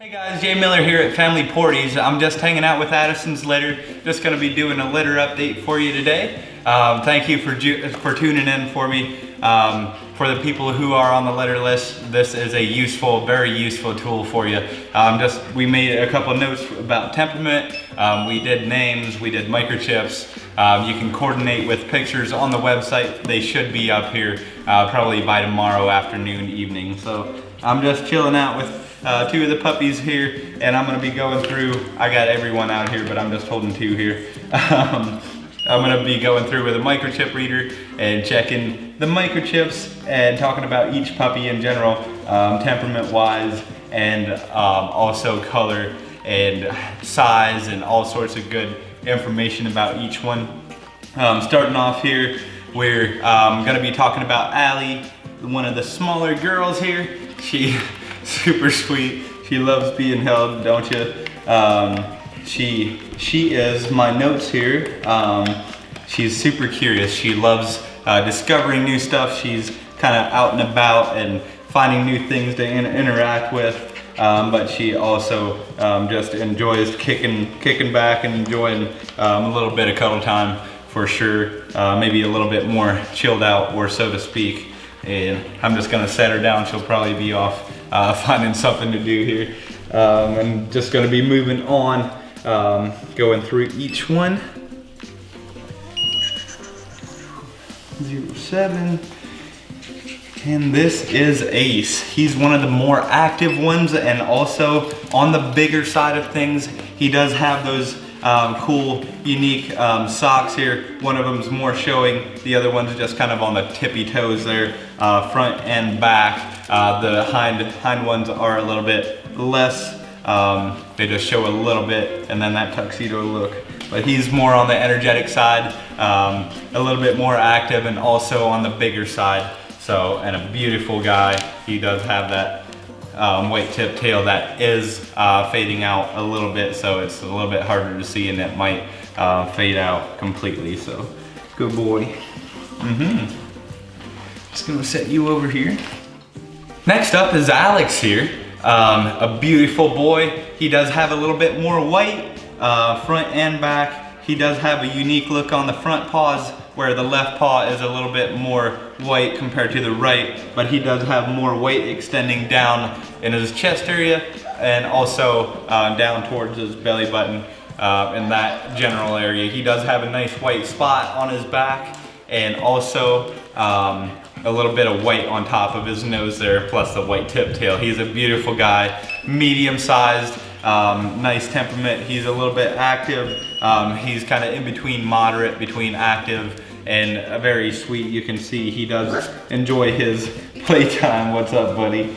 Hey guys, Jay Miller here at Family Porties. I'm just hanging out with Addison's litter. Just going to be doing a litter update for you today. Thank you for tuning in for me. For the people who are on the litter list, this is a very useful tool for you. We made a couple of notes about temperament. We did names, we did microchips. You can coordinate with pictures on the website. They should be up here probably by tomorrow afternoon, evening. So I'm just chilling out with two of the puppies here, and I'm gonna be going through, I got everyone out here, but I'm just holding two here. I'm gonna be going through with a microchip reader and checking the microchips and talking about each puppy in general, temperament-wise, and also color and size and all sorts of good information about each one. Starting off here, we're gonna be talking about Allie, one of the smaller girls here. She super sweet. She loves being held, don't you? She is, my notes here, she's super curious. She loves discovering new stuff. She's kind of out and about and finding new things to interact with, but she also just enjoys kicking back and enjoying a little bit of cuddle time for sure. Maybe a little bit more chilled out, or so to speak. And I'm just gonna set her down. She'll probably be off finding something to do here. I'm just gonna be moving on, going through each one. 07. And this is Ace. He's one of the more active ones, and also on the bigger side of things. He does have those cool, unique socks here. One of them's more showing, the other one's just kind of on the tippy toes there, front and back. The hind ones are a little bit less, they just show a little bit, and then that tuxedo look. But he's more on the energetic side, a little bit more active, and also on the bigger side. So, and a beautiful guy. He does have that white tip tail that is fading out a little bit, so it's a little bit harder to see, and it might fade out completely. So, good boy. Just gonna set you over here. Next up is Alex here, a beautiful boy. He does have a little bit more white, front and back. He does have a unique look on the front paws, where the left paw is a little bit more white compared to the right, but he does have more white extending down in his chest area, and also down towards his belly button, in that general area. He does have a nice white spot on his back, and also a little bit of white on top of his nose there, plus the white tip tail. He's a beautiful guy, medium sized, nice temperament. He's a little bit active. He's kind of in between moderate, between active, and very sweet. You can see he does enjoy his playtime. What's up, buddy?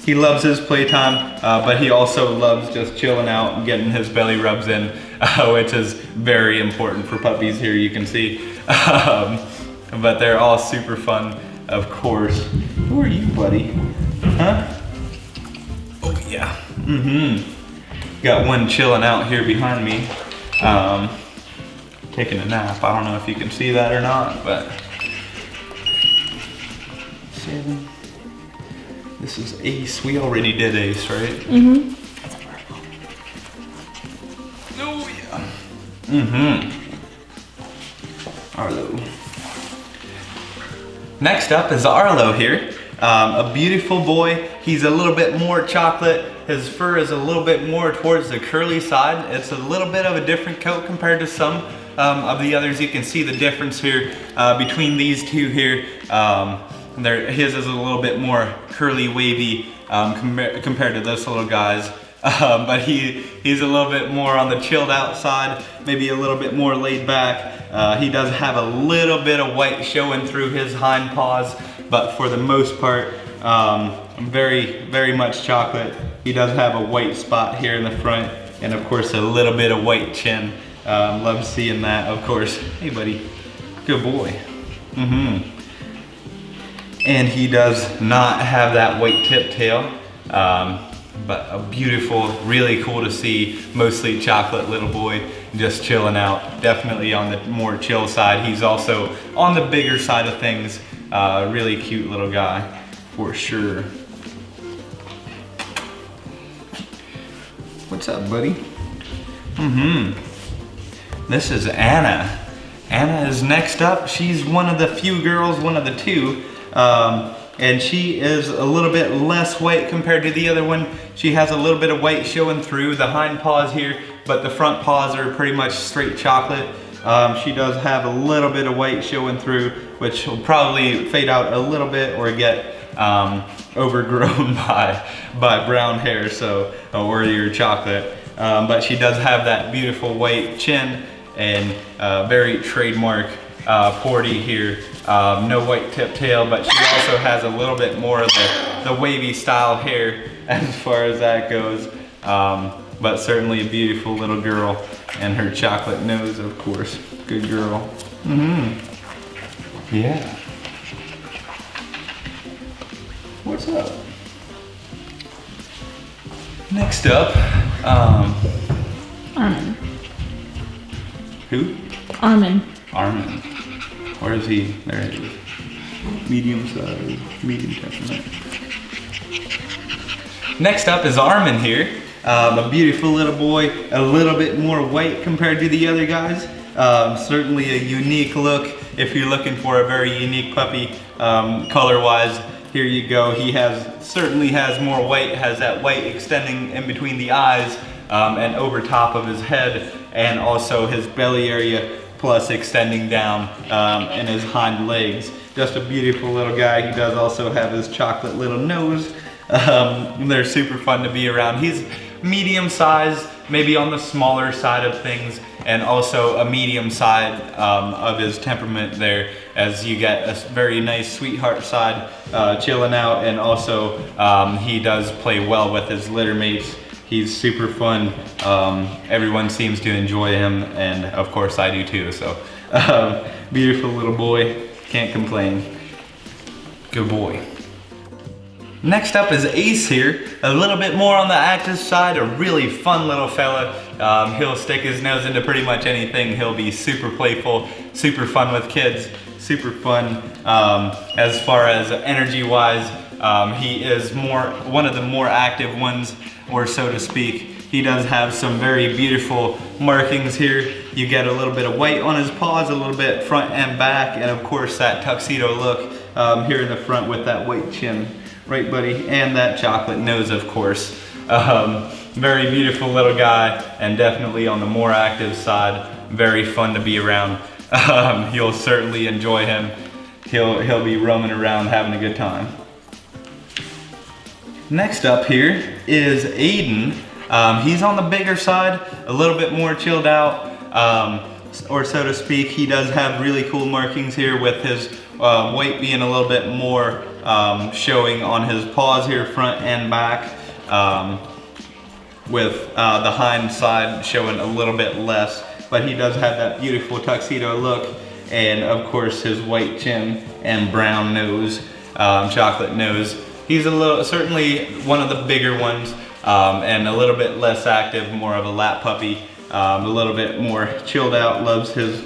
He loves his playtime, but he also loves just chilling out and getting his belly rubs in, which is very important for puppies here, you can see. But they're all super fun, of course. Who are you, buddy? Huh? Oh yeah. Got one chilling out here behind me, taking a nap. I don't know if you can see that or not, but 7. This is Ace. We already did Ace, right? Oh yeah. Arlo. Next up is Arlo here, a beautiful boy. He's a little bit more chocolate. His fur is a little bit more towards the curly side. It's a little bit of a different coat compared to some of the others. You can see the difference here between these two here. His is a little bit more curly, wavy compared to this little guy's. But he's a little bit more on the chilled out side, maybe a little bit more laid back. He does have a little bit of white showing through his hind paws, but for the most part, very, very much chocolate. He does have a white spot here in the front, and of course a little bit of white chin. Love seeing that, of course. Hey buddy, good boy. And he does not have that white tip tail. But a beautiful, really cool to see, mostly chocolate little boy, just chilling out. Definitely on the more chill side. He's also on the bigger side of things. Really cute little guy, for sure. What's up, buddy? This is Anna. Anna is next up. She's one of the few girls, one of the two. And she is a little bit less white compared to the other one. She has a little bit of white showing through the hind paws here, but the front paws are pretty much straight chocolate. She does have a little bit of white showing through, which will probably fade out a little bit or get overgrown by brown hair, so, or your chocolate. But she does have that beautiful white chin and very trademark Porty here. No white tip tail, but she also has a little bit more of the wavy style hair as far as that goes. But certainly a beautiful little girl, and her chocolate nose, of course. Good girl. Yeah. What's up? Next up, Armin. Who? Armin. Armin. Where is he? There he is. Medium size, medium temperament. Next up is Armin here. A beautiful little boy, a little bit more white compared to the other guys. Certainly a unique look if you're looking for a very unique puppy. Color-wise, here you go. He certainly has more white, has that white extending in between the eyes and over top of his head, and also his belly area, plus extending down in his hind legs. Just a beautiful little guy. He does also have his chocolate little nose. They're super fun to be around. He's medium size, maybe on the smaller side of things, and also a medium side of his temperament there, as you get a very nice sweetheart side chilling out, and also he does play well with his litter mates. He's super fun. Everyone seems to enjoy him, and of course I do too. So beautiful little boy, can't complain. Good boy. Next up is Ace here, a little bit more on the active side, a really fun little fella. He'll stick his nose into pretty much anything. He'll be super playful, super fun with kids, super fun. As far as energy wise, he is one of the more active ones, or so to speak. He does have some very beautiful markings here. You get a little bit of white on his paws, a little bit front and back, and of course that tuxedo look here in the front with that white chin. Right, buddy? And that chocolate nose, of course. Very beautiful little guy, and definitely on the more active side. Very fun to be around. You'll certainly enjoy him. He'll be roaming around having a good time. Next up here is Aiden. He's on the bigger side, a little bit more chilled out, or so to speak. He does have really cool markings here, with his white being a little bit more showing on his paws here, front and back, with the hind side showing a little bit less. But he does have that beautiful tuxedo look, and of course his white chin and brown nose, chocolate nose. He's certainly one of the bigger ones, and a little bit less active, more of a lap puppy, a little bit more chilled out, loves his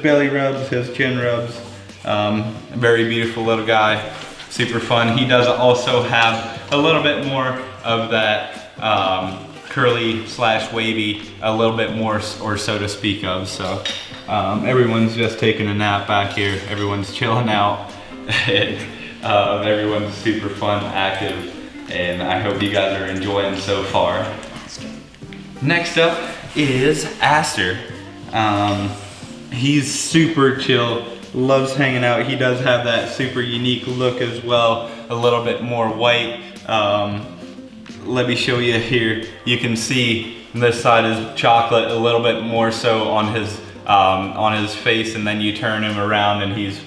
belly rubs, his chin rubs. Very beautiful little guy, super fun. He does also have a little bit more of that curly / wavy, a little bit more, or so to speak of. So everyone's just taking a nap back here. Everyone's chilling out. Everyone's super fun, active, and I hope you guys are enjoying so far. Next up is Astor. He's super chill, loves hanging out. He does have that super unique look as well, a little bit more white. Let me show you here. You can see this side is chocolate, a little bit more so on his face, and then you turn him around and he's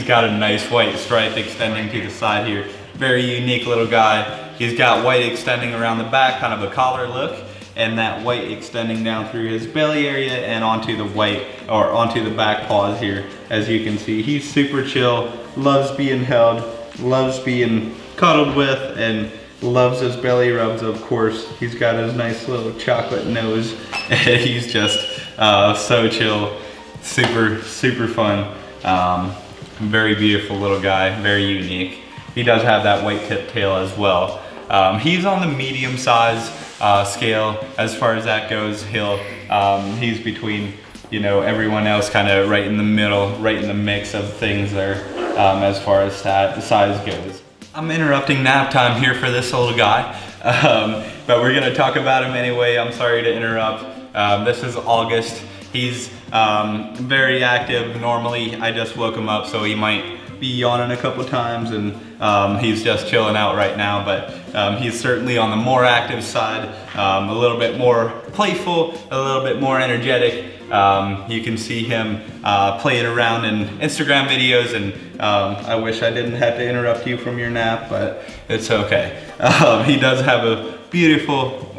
got a nice white stripe extending to the side here. Very unique little guy. He's got white extending around the back, kind of a collar look, and that white extending down through his belly area and onto the onto the back paws here. As you can see, he's super chill, loves being held, loves being cuddled with, and loves his belly rubs, of course. He's got his nice little chocolate nose. He's just so chill, super fun. Very beautiful little guy, very unique. He does have that white tip tail as well. He's on the medium size scale as far as that goes. He's between, you know, everyone else, kind of right in the middle, right in the mix of things there as far as size goes. I'm interrupting nap time here for this little guy, but we're gonna talk about him anyway. I'm sorry to interrupt. This is August. He's very active. Normally I just woke him up, so he might be yawning a couple times, and he's just chilling out right now, but he's certainly on the more active side, a little bit more playful, a little bit more energetic. You can see him playing around in Instagram videos, and I wish I didn't have to interrupt you from your nap, but it's okay. He does have a beautiful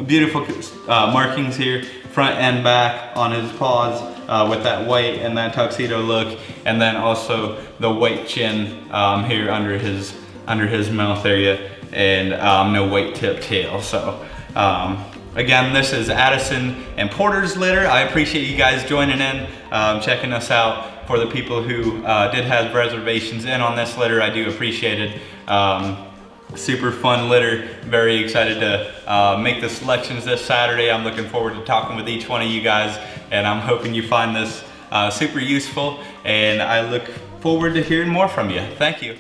markings here, front and back on his paws, with that white and that tuxedo look, and then also the white chin here under his mouth area, and no white tip tail. So again, this is Addison and Porter's litter. I appreciate you guys joining in, checking us out. For the people who did have reservations in on this litter, I do appreciate it. Super fun litter. Very excited to make the selections this Saturday. I'm looking forward to talking with each one of you guys, and I'm hoping you find this super useful, and I look forward to hearing more from you. Thank you.